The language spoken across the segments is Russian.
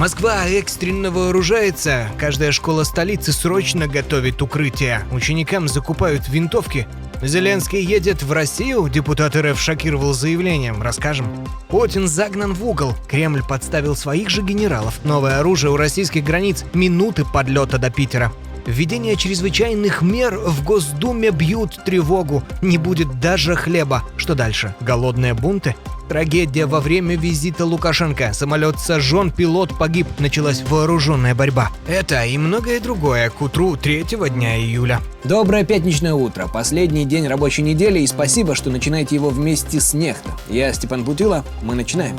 Москва экстренно вооружается. Каждая школа столицы срочно готовит укрытие. Ученикам закупают винтовки. Зеленский едет в Россию, депутат РФ шокировал заявлением. Расскажем. Путин загнан в угол. Кремль подставил своих же генералов. Новое оружие у российских границ. Минуты подлета до Питера. Введение чрезвычайных мер в Госдуме бьют тревогу. Не будет даже хлеба. Что дальше? Голодные бунты? Трагедия во время визита Лукашенко. Самолет сожжен, пилот погиб. Началась вооруженная борьба. Это и многое другое к утру 3-го дня июля. Доброе пятничное утро. Последний день рабочей недели, и спасибо, что начинаете его вместе с Нехта. Я Степан Путила. Мы начинаем.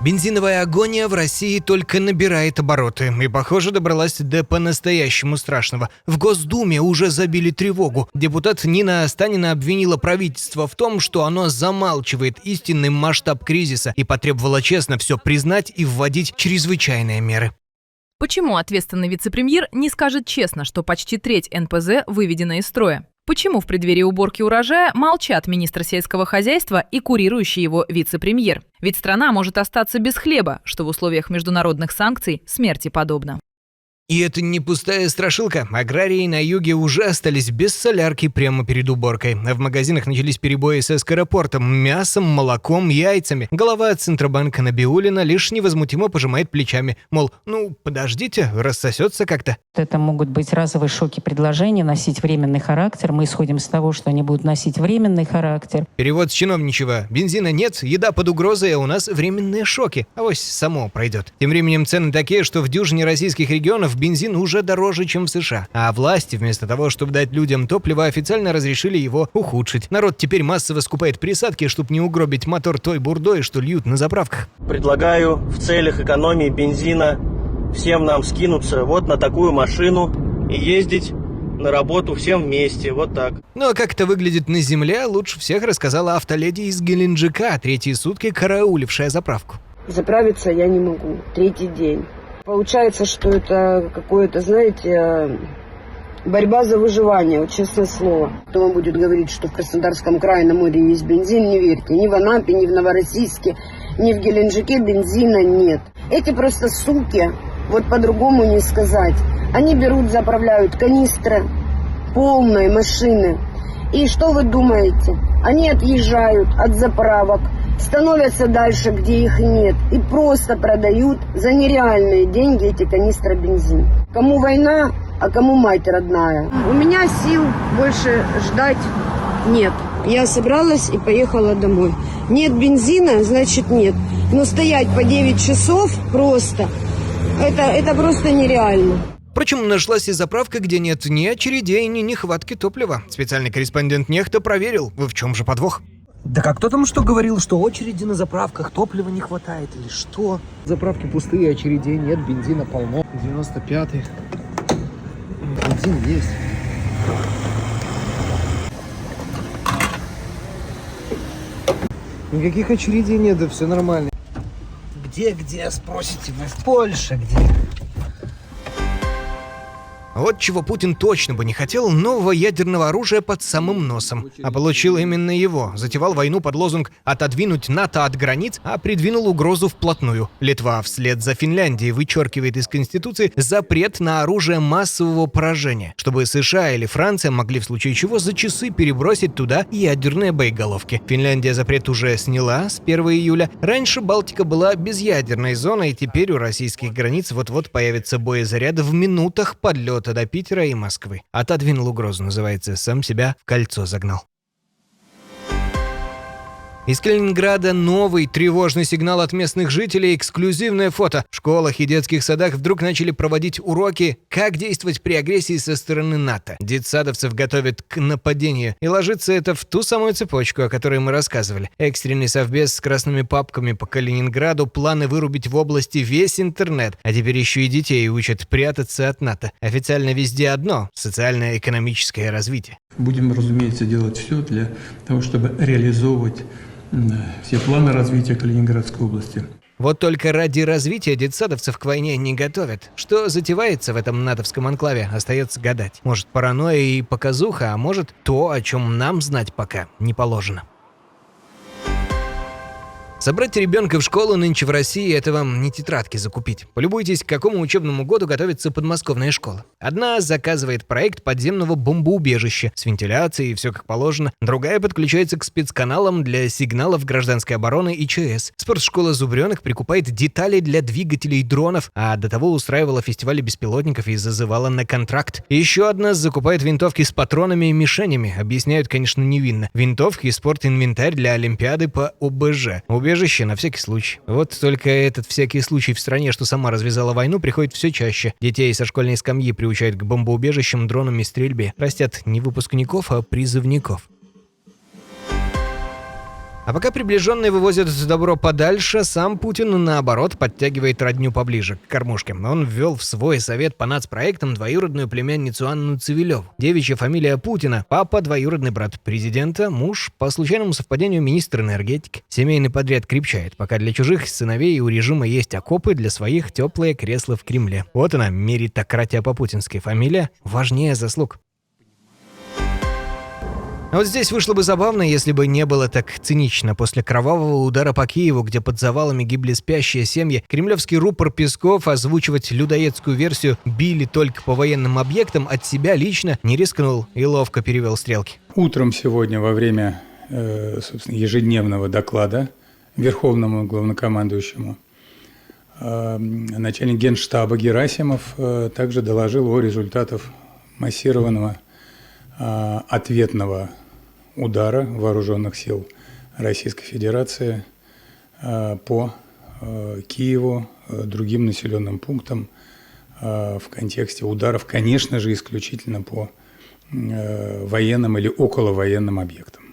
Бензиновая агония в России только набирает обороты и, похоже, добралась до по-настоящему страшного. В Госдуме уже забили тревогу. Депутат Нина Останина обвинила правительство в том, что оно замалчивает истинный масштаб кризиса и потребовала честно все признать и вводить чрезвычайные меры. Почему ответственный вице-премьер не скажет честно, что почти треть НПЗ выведена из строя? Почему в преддверии уборки урожая молчат министр сельского хозяйства и курирующий его вице-премьер? Ведь страна может остаться без хлеба, что в условиях международных санкций смерти подобно. И это не пустая страшилка. Аграрии на юге уже остались без солярки прямо перед уборкой. А в магазинах начались перебои с эскоропортом, мясом, молоком, яйцами. Глава Центробанка Набиуллина лишь невозмутимо пожимает плечами. Мол, подождите, рассосется как-то. Это могут быть разовые шоки предложения, носить временный характер. Мы исходим с того, что они будут носить временный характер. Перевод с чиновничьего. Бензина нет, еда под угрозой, а у нас временные шоки. Авось само пройдет. Тем временем цены такие, что в дюжине российских регионов бензин уже дороже, чем в США. А власти, вместо того, чтобы дать людям топливо, официально разрешили его ухудшить. Народ теперь массово скупает присадки, чтобы не угробить мотор той бурдой, что льют на заправках. Предлагаю в целях экономии бензина всем нам скинуться вот на такую машину и ездить на работу всем вместе, вот так. Ну а как это выглядит на земле, лучше всех рассказала автоледи из Геленджика, третьи сутки караулившая заправку. Заправиться я не могу, 3-й день. Получается, что это какое-то, знаете, борьба за выживание, вот честное слово. Кто вам будет говорить, что в Краснодарском крае на море есть бензин, не верьте. Ни в Анапе, ни в Новороссийске, ни в Геленджике бензина нет. Эти просто суки, вот по-другому не сказать. Они берут, заправляют канистры, полные машины. И что вы думаете? Они отъезжают от заправок, становятся дальше, где их нет, и просто продают за нереальные деньги эти канистры бензин. Кому война, а кому мать родная. У меня сил больше ждать нет. Я собралась и поехала домой. Нет бензина, значит нет. Но стоять по 9 часов просто, это просто нереально. Впрочем, нашлась и заправка, где нет ни очередей, ни нехватки топлива. Специальный корреспондент Нехта проверил. В чем же подвох? Да как кто там что говорил, что очереди на заправках, топлива не хватает или что? Заправки пустые, очередей нет, бензина полно. 95-й. Бензин есть. Никаких очередей нет, да все нормально. Где, спросите вы, в Польше где? Вот чего Путин точно бы не хотел: нового ядерного оружия под самым носом. А получил именно его. Затевал войну под лозунг «отодвинуть НАТО от границ», а придвинул угрозу вплотную. Литва вслед за Финляндией вычеркивает из Конституции запрет на оружие массового поражения, чтобы США или Франция могли в случае чего за часы перебросить туда ядерные боеголовки. Финляндия запрет уже сняла с 1 июля. Раньше Балтика была безъядерной зоной, и теперь у российских границ вот-вот появятся боезаряды в минутах подлета до Питера и Москвы. Отодвинул угрозу, называется, сам себя в кольцо загнал. Из Калининграда новый тревожный сигнал от местных жителей, эксклюзивное фото. В школах и детских садах вдруг начали проводить уроки, как действовать при агрессии со стороны НАТО. Детсадовцев готовят к нападению. И ложится это в ту самую цепочку, о которой мы рассказывали. Экстренный совбез с красными папками по Калининграду, планы вырубить в области весь интернет. А теперь еще и детей учат прятаться от НАТО. Официально везде одно – социально-экономическое развитие. Будем, разумеется, делать все для того, чтобы реализовывать все планы развития Калининградской области. Вот только ради развития детсадовцев к войне не готовят. Что затевается в этом натовском анклаве, остается гадать. Может, паранойя и показуха, а может, то, о чем нам знать пока не положено. Собрать ребенка в школу нынче в России – это вам не тетрадки закупить. Полюбуйтесь, к какому учебному году готовится подмосковная школа. Одна заказывает проект подземного бомбоубежища с вентиляцией и все как положено. Другая подключается к спецканалам для сигналов гражданской обороны и ЧС. Спортшкола «Зубрёнок» прикупает детали для двигателей дронов, а до того устраивала фестивали беспилотников и зазывала на контракт. Еще одна закупает винтовки с патронами и мишенями. Объясняют, конечно, невинно. Винтовки и спортинвентарь для Олимпиады по ОБЖ. Убежище на всякий случай. Вот только этот всякий случай в стране, что сама развязала войну, приходит все чаще. Детей со школьной скамьи приучают к бомбоубежищам, дронам и стрельбе. Растят не выпускников, а призывников. А пока приближенные вывозят добро подальше, сам Путин, наоборот, подтягивает родню поближе, к кормушке. Он ввел в свой совет по нацпроектам двоюродную племянницу Анну Цивилеву. Девичья фамилия Путина, папа двоюродный брат президента, муж, по случайному совпадению, министр энергетики. Семейный подряд крепчает, пока для чужих сыновей у режима есть окопы, для своих теплые кресла в Кремле. Вот она, меритократия по-путински. Фамилия важнее заслуг. А вот здесь вышло бы забавно, если бы не было так цинично. После кровавого удара по Киеву, где под завалами гибли спящие семьи, кремлевский рупор Песков озвучивать людоедскую версию «били только по военным объектам» от себя лично не рискнул и ловко перевел стрелки. Утром сегодня во время собственно, ежедневного доклада Верховному главнокомандующему начальник Генштаба Герасимов также доложил о результатах массированного ответного удара вооруженных сил Российской Федерации по Киеву, другим населенным пунктам в контексте ударов, конечно же, исключительно по военным или околовоенным объектам.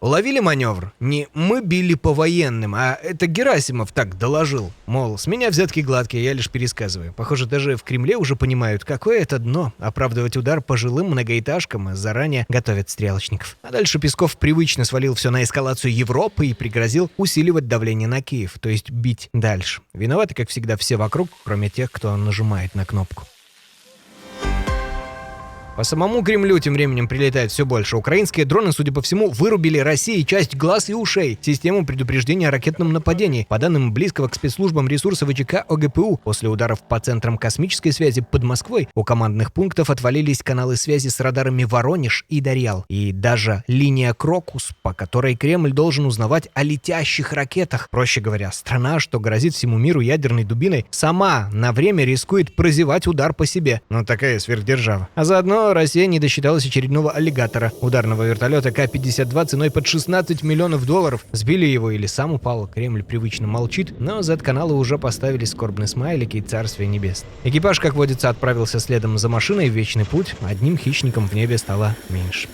Уловили маневр? Не мы били по военным, а это Герасимов так доложил. Мол, с меня взятки гладкие, я лишь пересказываю. Похоже, даже в Кремле уже понимают, какое это дно. Оправдывать удар по жилым многоэтажкам заранее готовят стрелочников. А дальше Песков привычно свалил все на эскалацию Европы и пригрозил усиливать давление на Киев, то есть бить дальше. Виноваты, как всегда, все вокруг, кроме тех, кто нажимает на кнопку. По самому Кремлю тем временем прилетает все больше. Украинские дроны, судя по всему, вырубили России часть глаз и ушей. Систему предупреждения о ракетном нападении. По данным близкого к спецслужбам ресурса ВЧК ОГПУ, после ударов по центрам космической связи под Москвой у командных пунктов отвалились каналы связи с радарами Воронеж и Дарьял. И даже линия Крокус, по которой Кремль должен узнавать о летящих ракетах. Проще говоря, страна, что грозит всему миру ядерной дубиной, сама на время рискует прозевать удар по себе. Ну, такая сверхдержава. А заодно Россия не досчиталась очередного аллигатора. Ударного вертолета К-52 ценой под $16 миллионов. Сбили его или сам упал. Кремль привычно молчит, но Z-каналы уже поставили скорбные смайлики и царствие небес. Экипаж, как водится, отправился следом за машиной в вечный путь. Одним хищником в небе стало меньше.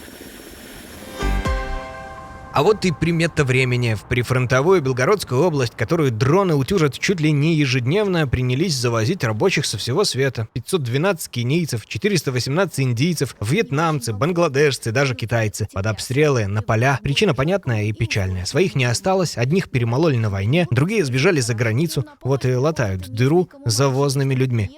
А вот и примета времени. В прифронтовую Белгородскую область, которую дроны утюжат чуть ли не ежедневно, принялись завозить рабочих со всего света. 512 кенийцев, 418 индийцев, вьетнамцы, бангладешцы, даже китайцы. Под обстрелы, на поля. Причина понятная и печальная. Своих не осталось, одних перемололи на войне, другие сбежали за границу. Вот и латают дыру завозными людьми.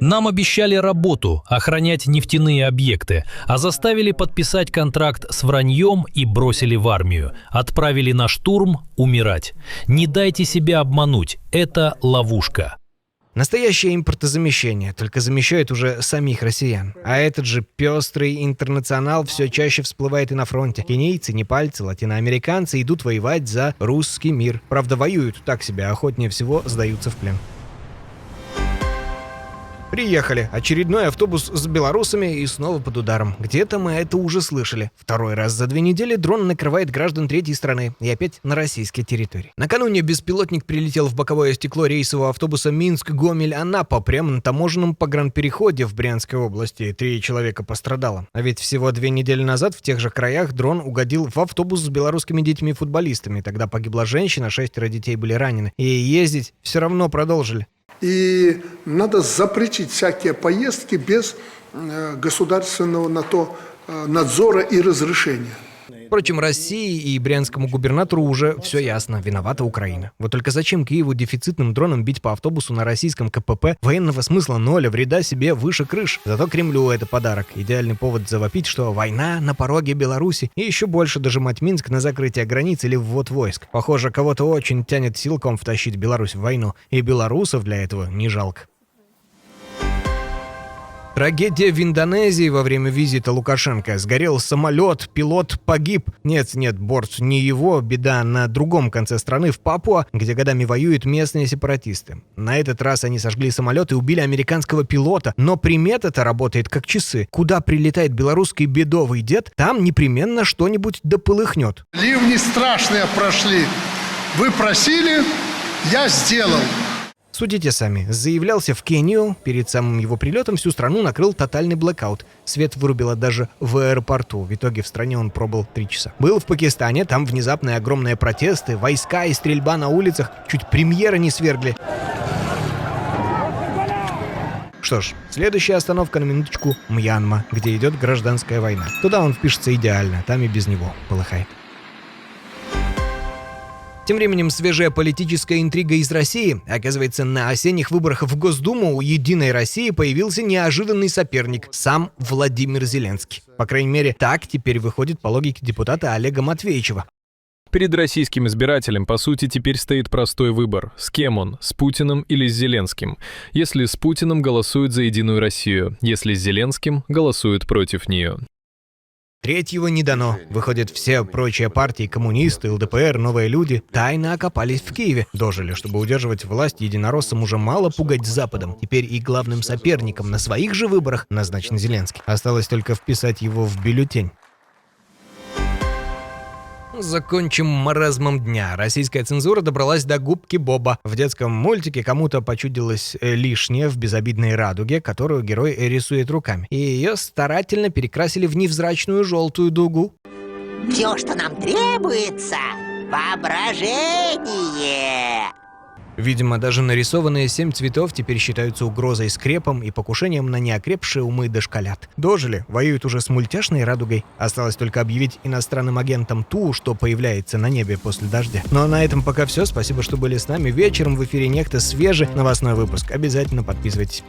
Нам обещали работу, охранять нефтяные объекты, а заставили подписать контракт с враньем и бросили в армию. Отправили на штурм умирать. Не дайте себя обмануть, это ловушка. Настоящее импортозамещение, только замещают уже самих россиян. А этот же пестрый интернационал все чаще всплывает и на фронте. Кенийцы, непальцы, латиноамериканцы идут воевать за русский мир. Правда, воюют так себе, охотнее всего сдаются в плен. Приехали. Очередной автобус с белорусами и снова под ударом. Где-то мы это уже слышали. Второй раз за 2 недели дрон накрывает граждан третьей страны. И опять на российской территории. Накануне беспилотник прилетел в боковое стекло рейсового автобуса Минск-Гомель-Анапа прямо на таможенном погранпереходе в Брянской области. 3 человека пострадало. А ведь всего 2 недели назад в тех же краях дрон угодил в автобус с белорусскими детьми-футболистами. Тогда погибла женщина, 6 детей были ранены. И ездить все равно продолжили. И надо запретить всякие поездки без государственного на то надзора и разрешения. Впрочем, России и брянскому губернатору уже все ясно, виновата Украина. Вот только зачем Киеву дефицитным дроном бить по автобусу на российском КПП? Военного смысла ноль, а вреда себе выше крыш. Зато Кремлю это подарок. Идеальный повод завопить, что война на пороге Беларуси, и еще больше дожимать Минск на закрытие границ или ввод войск. Похоже, кого-то очень тянет силком втащить Беларусь в войну, и белорусов для этого не жалко. Трагедия в Индонезии во время визита Лукашенко. Сгорел самолет, пилот погиб. Нет, борт не его, беда на другом конце страны, в Папуа, где годами воюют местные сепаратисты. На этот раз они сожгли самолет и убили американского пилота, но примета-то работает как часы. Куда прилетает белорусский бедовый дед, там непременно что-нибудь дополыхнет. Ливни страшные прошли. Вы просили, я сделал. Судите сами. Заявлялся в Кению. Перед самым его прилетом всю страну накрыл тотальный блэкаут. Свет вырубило даже в аэропорту. В итоге в стране он пробыл 3 часа. Был в Пакистане. Там внезапные огромные протесты, войска и стрельба на улицах. Чуть премьера не свергли. Что ж, следующая остановка на минуточку — Мьянма, где идет гражданская война. Туда он впишется идеально. Там и без него полыхает. Тем временем свежая политическая интрига из России. Оказывается, на осенних выборах в Госдуму у «Единой России» появился неожиданный соперник – сам Владимир Зеленский. По крайней мере, так теперь выходит по логике депутата Олега Матвеичева. Перед российским избирателем, по сути, теперь стоит простой выбор. С кем он? С Путиным или с Зеленским? Если с Путиным, голосуют за «Единую Россию». Если с Зеленским, голосуют против нее. Третьего не дано. Выходят, все прочие партии, коммунисты, ЛДПР, новые люди, тайно окопались в Киеве. Дожили, чтобы удерживать власть единороссам уже мало пугать Западом. Теперь и главным соперником на своих же выборах назначен Зеленский. Осталось только вписать его в бюллетень. Закончим маразмом дня. Российская цензура добралась до губки Боба. В детском мультике кому-то почудилось лишнее в безобидной радуге, которую герой рисует руками. И ее старательно перекрасили в невзрачную желтую дугу. Все, что нам требуется — воображение. Видимо, даже нарисованные 7 цветов теперь считаются угрозой скрепом и покушением на неокрепшие умы дошколят. Дожили, воюют уже с мультяшной радугой. Осталось только объявить иностранным агентам ту, что появляется на небе после дождя. Ну а на этом пока все. Спасибо, что были с нами. Вечером в эфире «Нехта» свежий новостной выпуск. Обязательно подписывайтесь.